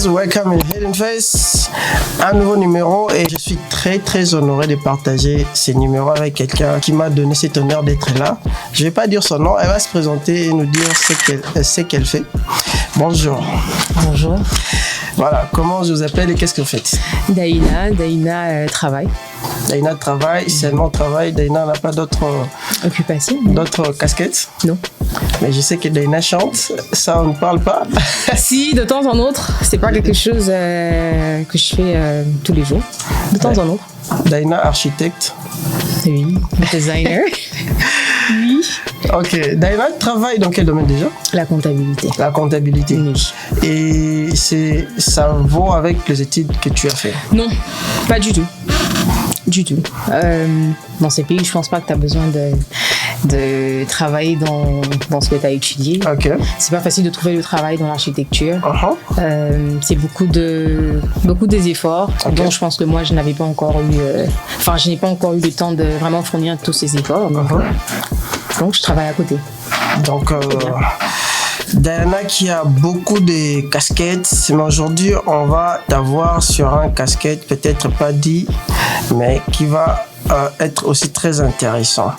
guys, welcome in Hidden Face, un nouveau numéro et je suis très honoré de partager ces numéros avec quelqu'un qui m'a donné cet honneur d'être là. Je vais pas dire son nom, elle va se présenter et nous dire ce qu'elle fait. Bonjour. Bonjour. Voilà, comment je vous appelle et qu'est-ce que vous faites? Daïna travaille. Daïna travaille, seulement travaille. Daïna n'a pas d'autres Occupation. D'autres casquettes? Non. Mais je sais que Daïna chante, ça on ne parle pas. Si, de temps en autre. C'est pas quelque chose que je fais tous les jours. De temps en autre. Daïna architecte. Oui. Designer. Oui. Ok. Daïna travaille dans quel domaine déjà? La comptabilité. La comptabilité. Oui. Et ça vaut avec les études que tu as fait? Non, pas du tout. Du tout. Dans ces pays, je pense pas que tu as besoin de travailler dans ce que tu as étudié. Ok. C'est pas facile de trouver le travail dans l'architecture. C'est beaucoup des efforts. Okay. Donc je pense que moi je n'avais pas encore eu, je n'ai pas encore eu le temps de vraiment fournir tous ces efforts. Donc je travaille à côté. Donc Diana qui a beaucoup de casquettes, mais aujourd'hui on va t'avoir sur un casquette peut-être pas dit, mais qui va être aussi très intéressant.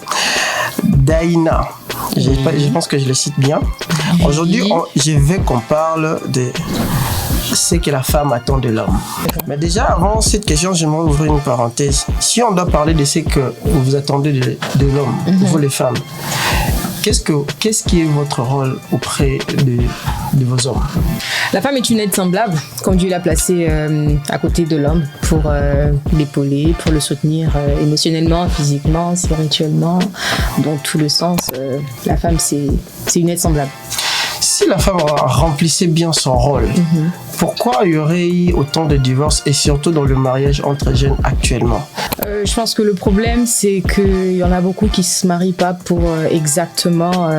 Daïna, je pense que je le cite bien. Aujourd'hui, je veux qu'on parle de ce que la femme attend de l'homme. Mais déjà, avant cette question, j'aimerais ouvrir une parenthèse. Si on doit parler de ce que vous attendez de l'homme, vous les femmes, qu'est-ce qui est votre rôle auprès de vos hommes? La femme est une aide semblable, comme Dieu l'a placée à côté de l'homme pour l'épauler, pour le soutenir émotionnellement, physiquement, spirituellement, dans tout le sens. La femme, c'est une aide semblable. Si la femme remplissait bien son rôle, pourquoi il y aurait eu autant de divorces et surtout dans le mariage entre jeunes actuellement? Je pense que le problème, c'est qu'il y en a beaucoup qui ne se marient pas pour exactement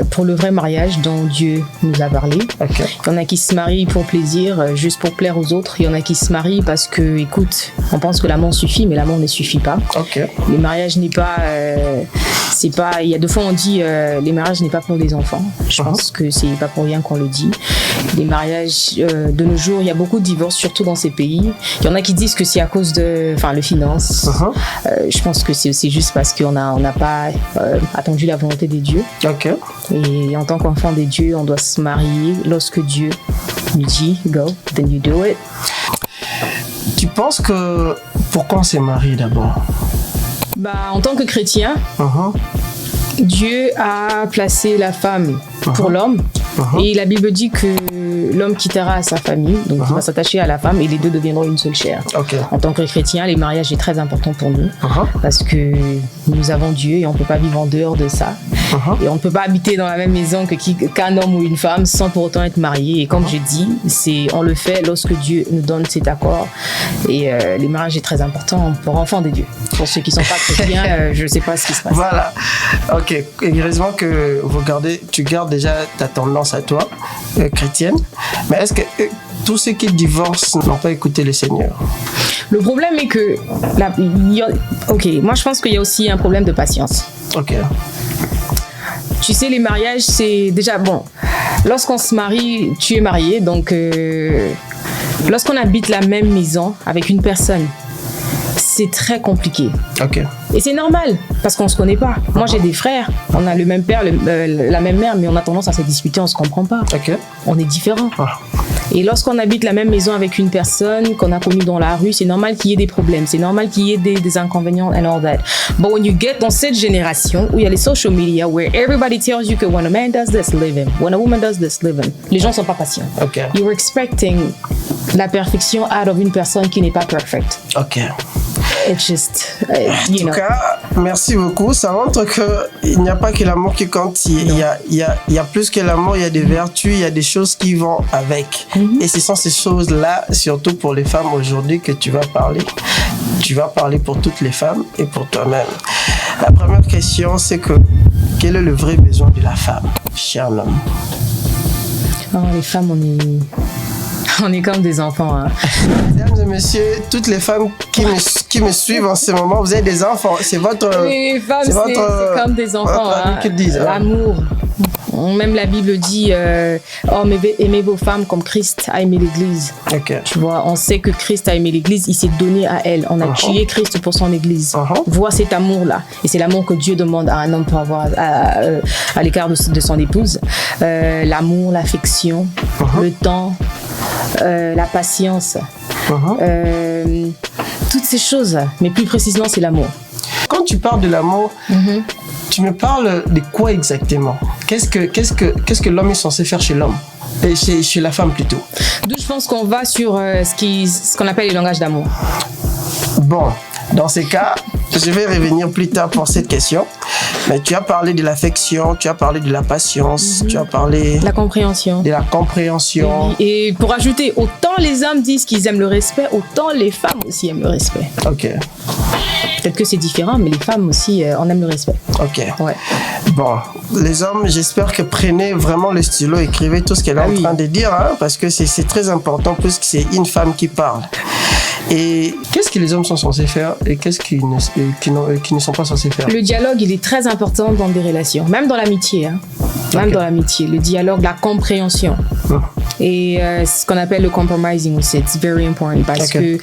pour le vrai mariage dont Dieu nous a parlé. Okay. Il y en a qui se marient pour plaisir, juste pour plaire aux autres. Il y en a qui se marient parce que, écoute, on pense que l'amour suffit, mais l'amour ne suffit pas. Okay. Le mariage n'est pas... c'est pas... Il y a deux fois on dit les mariages n'est pas pour les enfants. Je pense que c'est pas pour rien qu'on le dit. Les mariages de nos jours, il y a beaucoup de divorces, surtout dans ces pays. Il y en a qui disent que c'est à cause de le finance. Je pense que c'est juste parce qu'on n'a pas attendu la volonté des dieux. Okay. Et en tant qu'enfant des dieux, on doit se marier lorsque Dieu nous dit go, then you do it. Tu penses que pourquoi on s'est marié d'abord? En tant que chrétien, Dieu a placé la femme pour l'homme. Et la Bible dit que l'homme quittera sa famille, donc il va s'attacher à la femme et les deux deviendront une seule chair. Okay. En tant que chrétien, les mariages est très important pour nous parce que nous avons Dieu et on ne peut pas vivre en dehors de ça. Et on ne peut pas habiter dans la même maison qu'un homme ou une femme sans pour autant être marié. Et comme je dis, on le fait lorsque Dieu nous donne cet accord. Et les mariages est très important pour enfants de Dieu. Pour ceux qui ne sont pas chrétiens, je ne sais pas ce qui se passe. Voilà. Ok. Et heureusement que tu gardes déjà ta tendance à toi, chrétienne. Mais est-ce que tous ceux qui divorcent n'ont pas écouté le Seigneur? Le problème est que... moi je pense qu'il y a aussi un problème de patience. Ok. Tu sais, les mariages, c'est déjà bon. Lorsqu'on se marie, tu es marié, donc lorsqu'on habite la même maison avec une personne, c'est très compliqué. Ok. Et c'est normal, parce qu'on ne se connaît pas. Moi, j'ai des frères, on a le même père, la même mère, mais on a tendance à se disputer, on ne se comprend pas. Ok. On est différents. Et lorsqu'on habite la même maison avec une personne qu'on a connue dans la rue, c'est normal qu'il y ait des problèmes, c'est normal qu'il y ait des inconvénients and all that. But when you get dans cette génération où il y a les social media, where everybody tells you que when a man does this, leave him. When a woman does this, leave him. Les gens ne sont pas patients. Ok. You're expecting la perfection out of une personne qui n'est pas perfect. Ok. It's just, En tout cas, merci beaucoup. Ça montre qu'il n'y a pas que l'amour qui compte. Il y a plus que l'amour, il y a des vertus, il y a des choses qui vont avec. Et ce sont ces choses-là, surtout pour les femmes aujourd'hui, que tu vas parler. Tu vas parler pour toutes les femmes et pour toi-même. La première question, c'est quel est le vrai besoin de la femme chez un homme? Les femmes, on est comme des enfants. Hein. Mesdames et messieurs, toutes les femmes qui me suivent en ce moment, vous êtes des enfants. C'est votre... Oui, les femmes, c'est comme des enfants. Hein. L'amour. Même la Bible dit hommes, aimez vos femmes comme Christ a aimé l'Église. Okay. Tu vois, on sait que Christ a aimé l'Église, il s'est donné à elle. On a tué Christ pour son Église. Vois cet amour-là. Et c'est l'amour que Dieu demande à un homme pour avoir à l'écart de son épouse. L'amour, l'affection, le temps, la patience. Toutes ces choses. Mais plus précisément, c'est l'amour. Quand tu parles de l'amour, tu me parles de quoi exactement? Qu'est-ce que l'homme est censé faire chez l'homme? Et chez la femme plutôt. D'où je pense qu'on va sur ce qu'on appelle les langages d'amour. Bon, dans ces cas, je vais revenir plus tard pour cette question. Mais tu as parlé de l'affection, tu as parlé de la patience, tu as parlé... La compréhension. De la compréhension. Et pour ajouter, autant les hommes disent qu'ils aiment le respect, autant les femmes aussi aiment le respect. Ok. Peut-être que c'est différent, mais les femmes aussi, on aime le respect. Ok. Ouais. Bon, les hommes, j'espère que prenez vraiment le stylo, écrivez tout ce qu'elle est en train de dire, hein, parce que c'est très important, puisque c'est une femme qui parle. Et qu'est-ce que les hommes sont censés faire et qu'est-ce qu'ils ne sont pas censés faire? Le dialogue, il est très important dans des relations, même dans l'amitié. Hein. Même dans l'amitié, le dialogue, la compréhension. Et ce qu'on appelle le compromising aussi, it's very important parce que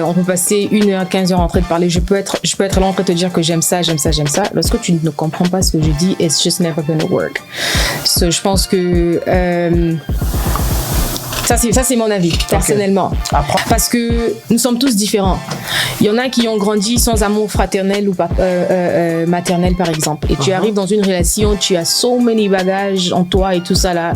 on peut passer 1 heure, 15 heures en train de parler. Je peux être là en train de te dire que j'aime ça. Lorsque tu ne comprends pas ce que je dis, it's just never gonna work. So, je pense que ça c'est mon avis personnellement. Parce que nous sommes tous différents. Il y en a qui ont grandi sans amour fraternel ou maternel par exemple. Et tu arrives dans une relation, tu as so many bagages en toi et tout ça là.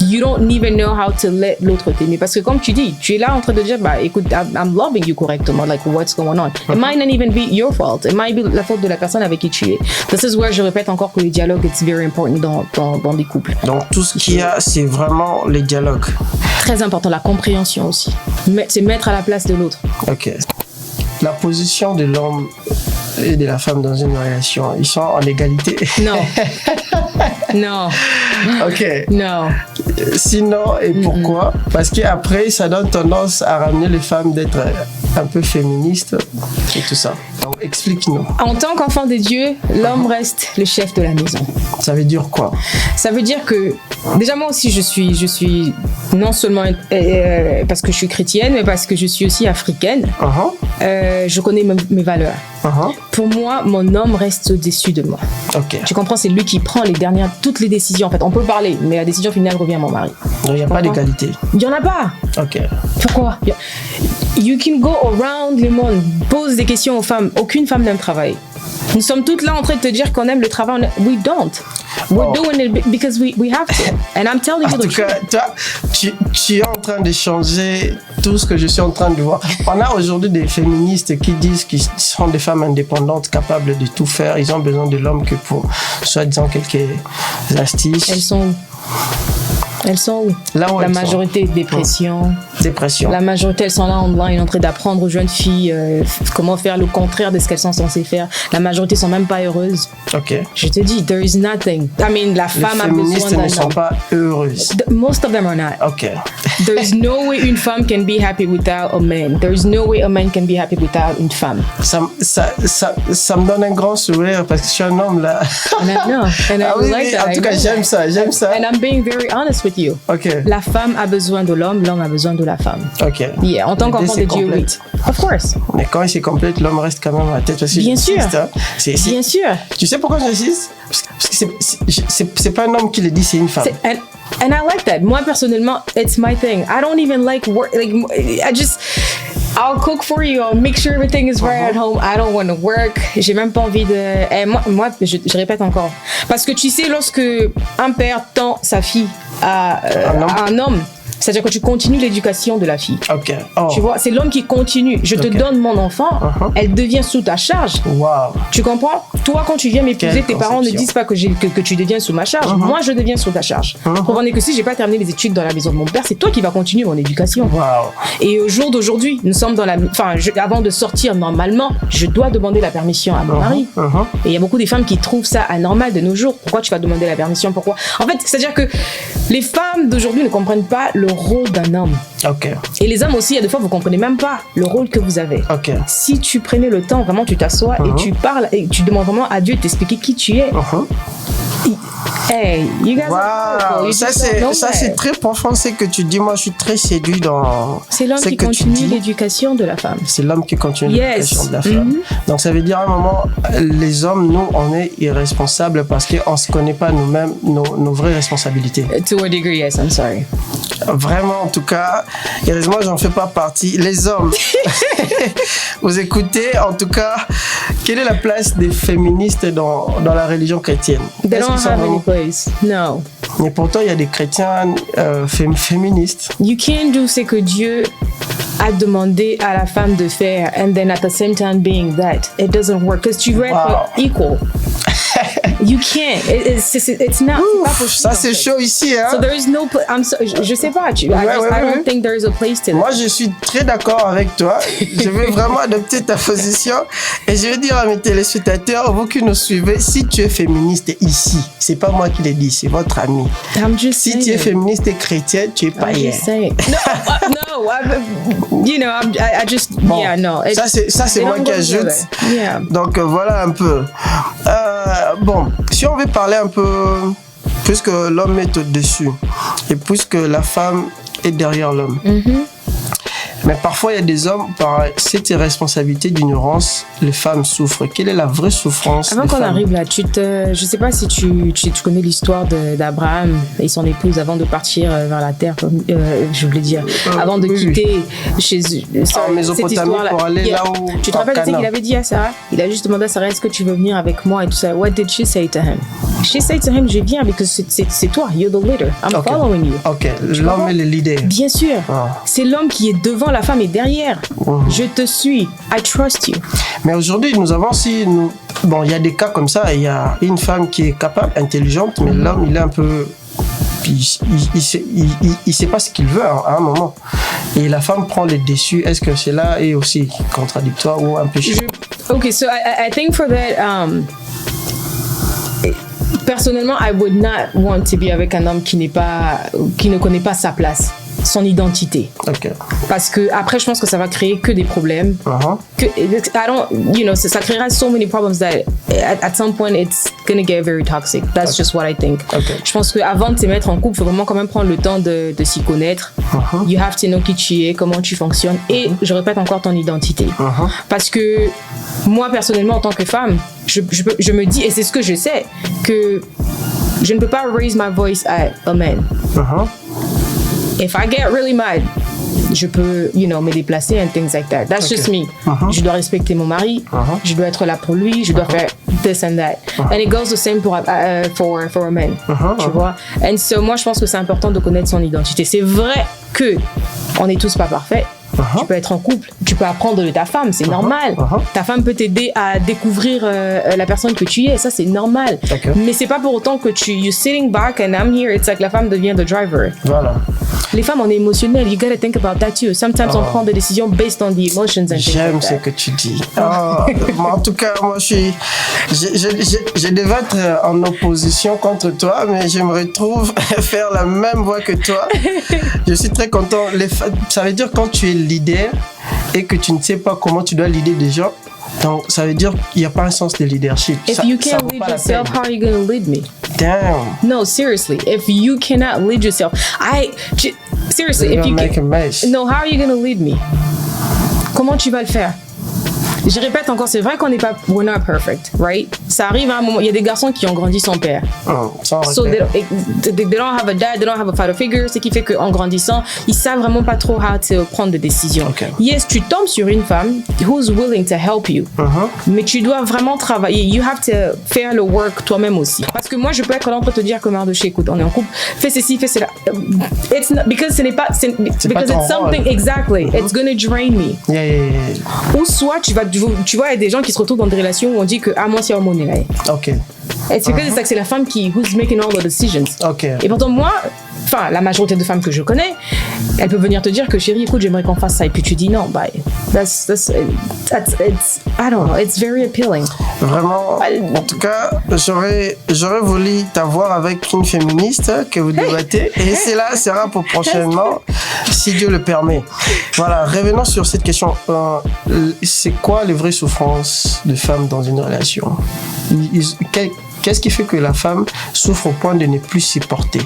You don't even know how to let l'autre t'aimer. Parce que comme tu dis, tu es là en train de dire, bah écoute, I'm loving you correctement, like what's going on. It might not even be your fault. It might be la faute de la personne avec qui tu es. This is where je répète encore que le dialogue it's very important dans des couples. Donc tout ce qu'il y a, c'est vraiment le dialogue. Très important, la compréhension aussi. C'est mettre à la place de l'autre. Ok. La position de l'homme et de la femme dans une relation, ils sont en égalité? Non. Non. Ok. Non. Sinon, et pourquoi? Parce qu'après, ça donne tendance à ramener les femmes d'être un peu féministes et tout ça. Donc, explique-nous. En tant qu'enfant de Dieu, l'homme reste le chef de la maison. Ça veut dire quoi? Ça veut dire que, déjà moi aussi, je suis non seulement parce que je suis chrétienne, mais parce que je suis aussi africaine. Je connais mes valeurs. Pour moi, mon homme reste au-dessus de moi. Okay. Tu comprends? C'est lui qui prend toutes les décisions. En fait, on peut parler, mais la décision finale revient à mon mari. Donc, il n'y a pas d'égalité? Il n'y en a pas. Ok. Pourquoi? You can go around le monde, pose des questions aux femmes. Aucune femme n'aime travailler. Nous sommes toutes là en train de te dire qu'on aime le travail. We don't. We're doing it because we have to. And I'm telling you the truth. En tout cas, tu es en train de changer tout ce que je suis en train de voir. On a aujourd'hui des féministes qui disent qu'ils sont des femmes indépendantes, capables de tout faire. Ils ont besoin de l'homme que pour, soi-disant, quelques astuces. Elles sont où? Elles sont où? Là où la majorité, dépression. Dépression. La majorité, elles sont là online en train d'apprendre aux jeunes filles comment faire le contraire de ce qu'elles sont censées faire. La majorité sont même pas heureuses. Ok. Je te dis, there is nothing. I mean, la femme a besoin d'un homme. Les féministes ne sont pas heureuses. Most of them are not. Ok. There is no way une femme can be happy without a man. There is no way a man can be happy without une femme. Ça me donne un grand sourire parce que je suis un homme là. And I like that. En tout cas, j'aime ça. And I'm being very honest with you. Okay. La femme a besoin de l'homme a besoin de la femme. Ok. Yeah, en tant qu'enfant de Dieu, oui. Of course. Mais quand il se complète, l'homme reste quand même à la tête. Parce que bien sûr. Hein. Bien sûr. Tu sais pourquoi j'insiste? Parce que c'est pas un homme qui le dit, c'est une femme. And I like that. Moi, personnellement, it's my thing. I don't even like work. Like, I'll cook for you. I'll make sure everything is right at home. I don't want to work. J'ai même pas envie de... moi je répète encore. Parce que tu sais, lorsque un père tend sa fille à un homme, c'est-à-dire que tu continues l'éducation de la fille. Ok. Oh. Tu vois, c'est l'homme qui continue. Je te donne mon enfant, elle devient sous ta charge. Wow. Tu comprends? Toi, quand tu viens m'épouser, tes parents ne disent pas que tu deviens sous ma charge. Moi, je deviens sous ta charge. Preuve que si j'ai pas terminé les études dans la maison de mon père, c'est toi qui vas continuer mon éducation. Wow. Et au jour d'aujourd'hui, nous sommes avant de sortir normalement, je dois demander la permission à mon mari. Et il y a beaucoup de femmes qui trouvent ça anormal de nos jours. Pourquoi tu vas demander la permission? Pourquoi? En fait, c'est-à-dire que les femmes d'aujourd'hui ne comprennent pas le rôle d'un homme. Ok. Et les hommes aussi, il y a des fois, vous comprenez même pas le rôle que vous avez. Ok. Si tu prenais le temps, vraiment, tu t'assois et tu parles et tu demandes vraiment à Dieu de t'expliquer qui tu es. Hey, you guys are wow. Ça, c'est très profond ce que tu dis. Moi, je suis très séduit dans. C'est l'homme qui continue l'éducation de la femme. C'est l'homme qui continue l'éducation de la femme. Donc, ça veut dire à un moment, les hommes, nous, on est irresponsables parce qu'on ne se connaît pas nous-mêmes nos vraies responsabilités. To a degree, yes, I'm sorry. Vraiment, en tout cas, heureusement, j'en fais pas partie. Les hommes, vous écoutez, en tout cas, quelle est la place des féministes dans la religion chrétienne? They don't have any place. No. Mais pourtant, il y a des chrétiens féministes. You can't do ce que Dieu a demandé à la femme de faire and then at the same time being that. It doesn't work because tu veux être equal. You can't. It's not. Ouf, ça c'est chaud ici, hein. So there is no. Je sais pas. I don't think there is a place to. Moi, je suis très d'accord avec toi. Je vais vraiment adopter ta position et je vais dire à mes téléspectateurs, vous qui nous suivez, si tu es féministe ici, c'est pas moi qui l'ai dit, c'est votre ami. Si tu es féministe et chrétienne, tu es païen. No, you know, I just yeah, no. Ça c'est moi qui ajoute. Yeah. Donc voilà un peu. Bon, si on veut parler un peu, puisque l'homme est au-dessus et puisque la femme est derrière l'homme. Mais parfois, il y a des hommes, par cette irresponsabilité d'ignorance, les femmes souffrent. Quelle est la vraie souffrance? Avant qu'on arrive là, je sais pas si tu connais l'histoire d'Abraham et son épouse avant de partir vers la terre, je voulais dire, avant de quitter chez eux. En Mésopotamie pour aller là où... Tu te rappelles ce qu'il avait dit à Sarah? Il a juste demandé à Sarah, est-ce que tu veux venir avec moi et tout ça. What did she say to him? She said to him, je viens parce que c'est toi, you're the leader. I'm following you. Ok, l'homme est le leader. Bien sûr. C'est l'homme qui est devant, la femme est derrière. Je te suis. I trust you. Mais aujourd'hui, nous avons aussi... Bon, il y a des cas comme ça. Il y a une femme qui est capable, intelligente, mais l'homme, il est un peu... Il sait pas ce qu'il veut à un moment. Et la femme prend le dessus. Est-ce que cela est aussi contradictoire ou un peu chiant? Okay, so I think for that... personnellement, I would not want to be avec un homme qui ne connaît pas sa place, son identité. Okay. Parce que après, je pense que ça va créer que des problèmes. Ça créera so many problems that at some point it's gonna get very toxic. That's just what I think. Okay. Je pense qu'avant de te mettre en couple, il faut vraiment quand même prendre le temps de s'y connaître. You have to know qui tu es, comment tu fonctionnes et je répète encore ton identité. Parce que moi personnellement en tant que femme, je me dis, et c'est ce que je sais, que je ne peux pas raise my voice at a man. If I get really mad, je peux, me déplacer and things like that. That's just me. Je dois respecter mon mari. Je dois être là pour lui. Je dois faire this and that. And it goes the same for a man. Tu vois? And so, moi, je pense que c'est important de connaître son identité. C'est vrai que on n'est tous pas parfaits. Tu peux être en couple, tu peux apprendre de ta femme, c'est normal. Ta femme peut t'aider à découvrir la personne que tu es, ça c'est normal. Mais c'est pas pour autant que you're sitting back and I'm here, it's like la femme devient the driver. Voilà. Les femmes, on est émotionnelles, you gotta think about that too. Sometimes on prend des décisions based on the emotions and things J'aime like that. ce que tu dis. En tout cas, moi je devais être en opposition contre toi, mais je me retrouve faire la même voix que toi. Je suis très content. Ça veut dire quand tu es leader et que tu ne sais pas comment tu dois leader des gens, donc ça veut dire qu'il n'y a pas un sens de leadership. If you can't lead yourself, how are you going to lead me? Damn. No, seriously. If you cannot lead yourself, seriously, if you no, how are you going to lead me? Comment tu vas le faire? Je répète encore, c'est vrai qu'on n'est pas, we're not perfect, right? Ça arrive à un moment, il y a des garçons qui ont grandi sans père. So they don't have a dad, they don't have a father figure, ce qui fait qu'en grandissant, ils savent vraiment pas trop how to prendre des décisions. Yes, tu tombes sur une femme who's willing to help you, mais tu dois vraiment travailler. You have to faire le work toi-même aussi. Parce que moi, je peux être là en train de te dire que Mardoché, écoute, on est en couple, fais ceci, fais cela. It's not, because ce n'est pas, because it's something, exactly, it's gonna drain me. Ou soit tu vois, il y a des gens qui se retrouvent dans des relations où on dit que moi c'est hormonal. Et c'est que c'est la femme who's making all the decisions. Et pourtant moi, la majorité de femmes que je connais, elles peuvent venir te dire que chérie, écoute, j'aimerais qu'on fasse ça. Et puis tu dis non, I don't know, it's very appealing. Vraiment, en tout cas, j'aurais voulu t'avoir avec une féministe que vous débattez. Et cela sera pour prochainement, si Dieu le permet. Voilà, revenons sur cette question. C'est quoi les vraies souffrances de femmes dans une relation? qu'est-ce qui fait que la femme souffre au point de ne plus supporter?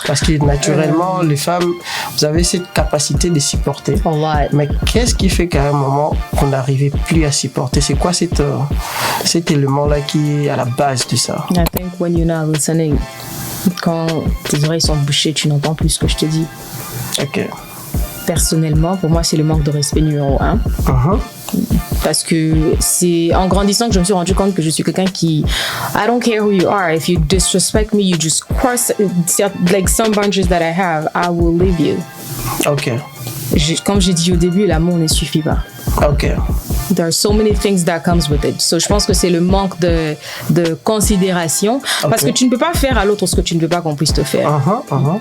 Parce que naturellement, les femmes, vous avez cette capacité de supporter. Mais qu'est-ce qui fait qu'à un moment, qu'on n'arrivait plus à supporter? C'est quoi cet élément-là qui est à la base de ça? I think when you're not listening, quand tes oreilles sont bouchées, tu n'entends plus ce que je te dis. Ok. Personnellement, pour moi, c'est le manque de respect numéro 1. Parce que c'est en grandissant que je me suis rendu compte que je suis quelqu'un qui, I don't care who you are, if you disrespect me, you just cross, like some boundaries that I have, I will leave you. Ok. Comme j'ai dit au début, l'amour ne suffit pas. Ok. There are so many things that comes with it. So je pense que c'est le manque de considération. Parce que tu ne peux pas faire à l'autre ce que tu ne veux pas qu'on puisse te faire.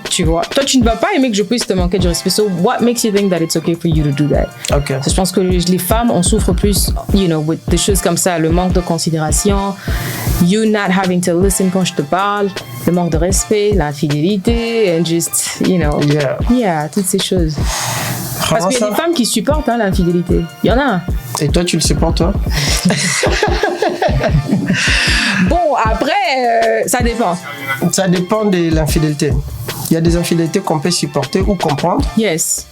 Tu vois. Toi, tu ne vas pas aimer que je puisse te manquer de respect. So what makes you think that it's okay for you to do that? Ok. So je pense que les femmes, on souffre plus, with des choses comme ça. Le manque de considération. You not having to listen quand je te parle. Le manque de respect, l'infidélité. And just, Yeah, toutes ces choses. Parce qu'il y a des femmes qui supportent l'infidélité. Il y en a. Et toi, tu le supportes, toi? Bon, après, ça dépend. Ça dépend de l'infidélité. Il y a des infidélités qu'on peut supporter ou comprendre. Yes.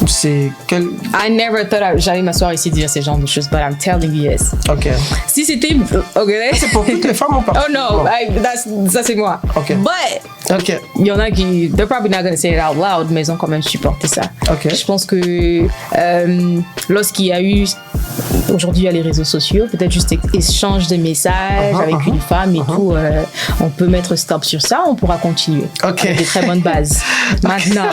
C'est quel... I never thought j'allais m'asseoir ici et dire ce genre de choses, but I'm telling you yes. Ok. Si c'était... Okay. C'est pour toutes les femmes ou pas? Oh no, ça c'est moi. Ok. But... Ok. Il y en a qui... They're probably not going to say it out loud, mais ils ont quand même supporté ça. Ok. Je pense que lorsqu'il y a eu... Aujourd'hui, il y a les réseaux sociaux, peut-être juste échange de messages avec une femme et tout. On peut mettre stop sur ça, on pourra continuer. Ok. Avec des très bonnes bases. Maintenant,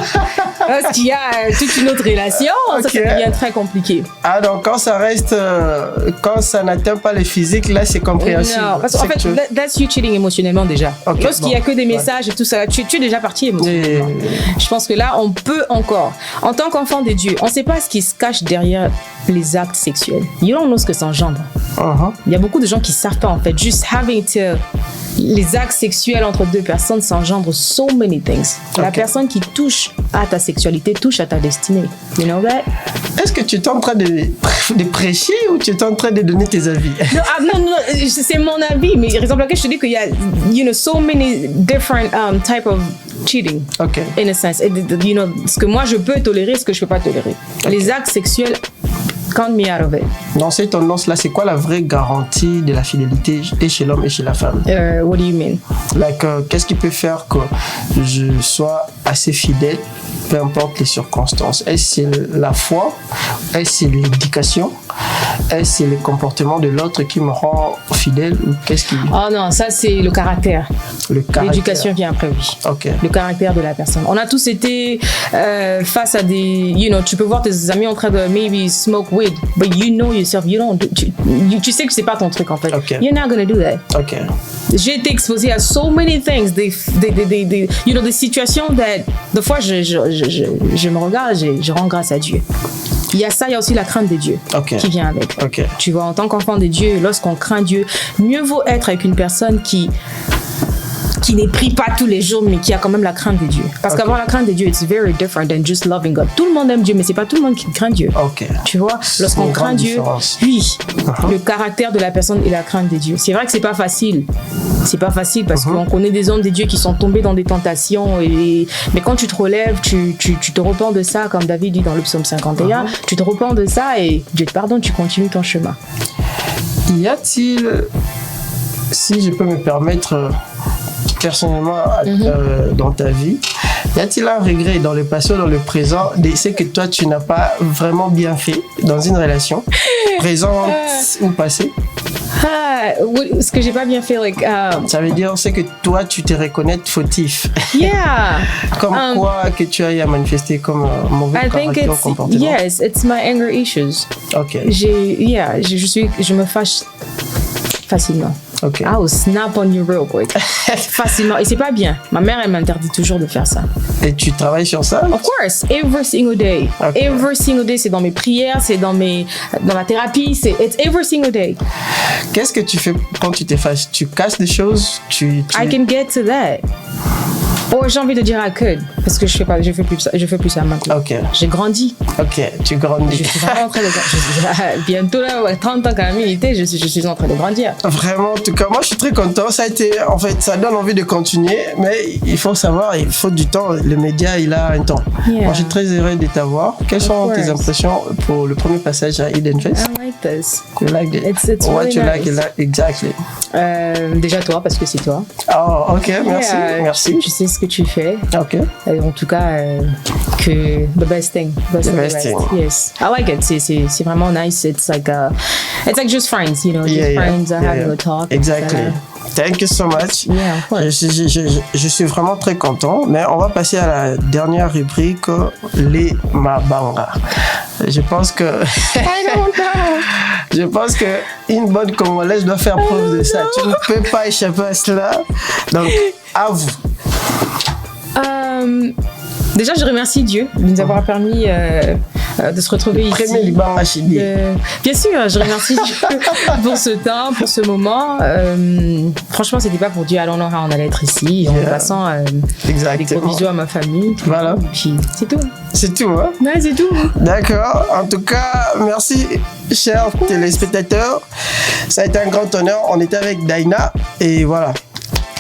lorsqu'il y a toute une autre relation, ça devient très compliqué. Ah, donc quand ça reste... quand ça n'atteint pas les physiques, là, c'est compréhensible. Non, parce qu'en fait, that's you cheating émotionnellement déjà. Okay, lorsqu'il n'y a que des messages et tout ça, tu es déjà parti émotionnellement. Je pense que là, on peut encore, en tant qu'enfant de Dieu, on ne sait pas ce qui se cache derrière les actes sexuels. You don't know ce que ça engendre. Il y a beaucoup de gens qui ne savent pas, en fait. Just having to... Les actes sexuels entre deux personnes, ça engendre so many things. La personne qui touche à ta sexualité touche à ta destinée. You know that? Est-ce que tu es en train de prêcher ou tu es en train de donner tes avis? Non, c'est mon avis. Mais raison pour laquelle je te dis qu'il y a, so many different type of cheating. Okay. In a sense. Ce que moi je peux tolérer, ce que je peux pas tolérer. Okay. Les actes sexuels, count me out of it. Dans cette tendance-là, c'est quoi la vraie garantie de la fidélité et chez l'homme et chez la femme? What do you mean? Like, qu'est-ce qui peut faire que je sois assez fidèle, peu importe les circonstances? Est-ce c'est la foi? Est-ce c'est l'éducation? Est-ce c'est le comportement de l'autre qui me rend fidèle ou qu'est-ce qui... Oh non, ça c'est le caractère. L'éducation vient après, oui. Okay. Le caractère de la personne. On a tous été face à des... tu peux voir tes amis en train de maybe smoke weed, but you know yourself, tu sais que c'est pas ton truc en fait. Okay. You're not gonna do that. Okay. J'ai été exposée à so many things, des situations that, des fois je me regarde, je rends grâce à Dieu. Il y a ça, il y a aussi la crainte de Dieu qui vient avec. Okay. Tu vois, en tant qu'enfant de Dieu, lorsqu'on craint Dieu, mieux vaut être avec une personne qui n'est prie pas tous les jours, mais qui a quand même la crainte de Dieu. Parce qu'avoir la crainte de Dieu, it's very different than just loving God. Tout le monde aime Dieu, mais c'est pas tout le monde qui craint Dieu. Tu vois, lorsqu'on craint Dieu, oui, le caractère de la personne et la crainte de Dieu. C'est vrai que c'est pas facile. C'est pas facile parce qu'on connaît des hommes de Dieu qui sont tombés dans des tentations. Mais quand tu te relèves, tu te repens de ça, comme David dit dans le psaume 51, tu te repens de ça et Dieu te pardonne, tu continues ton chemin. Y a-t-il, si je peux me permettre... personnellement, dans ta vie, y a-t-il un regret dans le passé ou dans le présent de ce que toi tu n'as pas vraiment bien fait dans une relation, présente ou passée? Ce que j'ai pas bien fait, ça veut dire c'est que toi tu te reconnais fautif. Yeah. Comme quoi que tu as manifesté comme mauvais caractère ou comportement. Yes, it's my anger issues. Okay. Je me fâche facilement. Okay. I will snap on you real quick. Facilement. Et c'est pas bien. Ma mère, elle m'interdit toujours de faire ça. Et tu travailles sur ça? Of course. Every single day. Okay. Every single day. C'est dans mes prières, c'est dans ma thérapie. It's every single day. Qu'est-ce que tu fais quand tu te fâches? Tu casses des choses? I can get to that. Oh, j'ai envie de dire I could, parce que je fais plus ça maintenant. Ok. J'ai grandi. Ok, tu grandis. Je suis vraiment en train de bientôt là, 30 ans quand milité, je suis en train de grandir. Vraiment, en tout cas, moi je suis très content. Ça a été, en fait, ça donne envie de continuer, mais il faut savoir, il faut du temps. Le média, il a un temps. Yeah. Moi, je suis très heureux de t'avoir. Quelles sont tes impressions pour le premier passage à Hidden Face? I like this. You like it? It's What really you nice. like exactly? Déjà toi, parce que c'est toi. Oh, ok, merci, merci. Tu sais ce que tu fais. Ok. En tout cas, que the best thing. The best thing. Yes. I like it. C'est vraiment nice. It's like just friends, you know, just friends having a talk. Exactly. Thank you so much. Yeah, of course. Je suis vraiment très content, mais on va passer à la dernière rubrique, les Mabanga. Je pense que I don't know. je pense que une bonne Congolaise doit faire preuve de ça. Tu ne peux pas échapper à cela. Donc, à vous. Déjà, je remercie Dieu de nous avoir permis de se retrouver ici. Premier Liban Rachidi. Bien sûr, je remercie Dieu pour ce temps, pour ce moment. Franchement, c'était pas pour Dieu. I don't know how on allait être ici. En passant, des gros bisous à ma famille. Voilà. Et puis, c'est tout. C'est tout, hein? Ouais, c'est tout. D'accord. En tout cas, merci, chers téléspectateurs. Ça a été un grand honneur. On était avec Daina et voilà.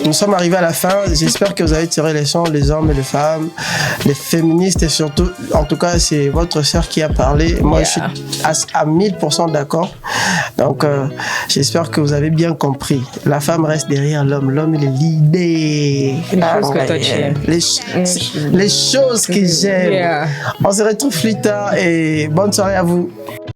Nous sommes arrivés à la fin. J'espère que vous avez tiré les leçons, les hommes et les femmes, les féministes et surtout, en tout cas, c'est votre sœur qui a parlé. Moi, je suis à 1000% d'accord. Donc, j'espère que vous avez bien compris. La femme reste derrière l'homme. L'homme, il est l'idée. Les choses que toi, tu aimes. Les choses que j'aime. Yeah. On se retrouve plus tard et bonne soirée à vous.